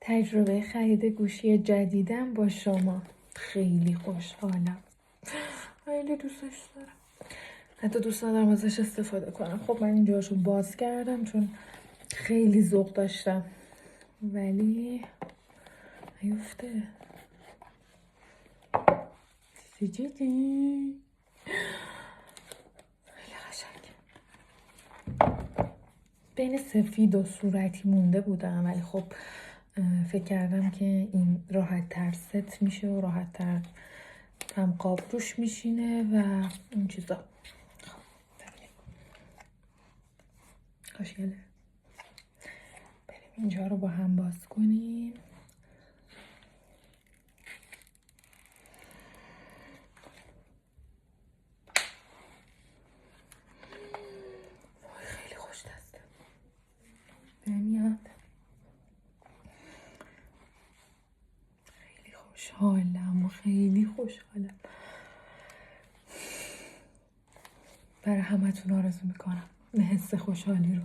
تجربه خرید گوشی جدیدم با شما. خیلی خوشحالم، خیلی دوستش دارم، حتی دوست ندارم ازش استفاده کنم. خب من اینجاشو باز کردم چون خیلی ذوق داشتم، ولی نیفته. خیلی قشنگ. بین سفید و صورتی مونده بودم، ولی خب فکر کردم که این راحت تر ست میشه و راحت تر هم قاب روش میشینه و این چیزا. خب ببینیم خوشگله. بریم اینجا رو با هم باز کنیم. خیلی خوش دسته نمیاد. خیلی خوشحالم و خیلی خوشحالم. برای همتون آرزو میکنم این حس خوشحالی رو.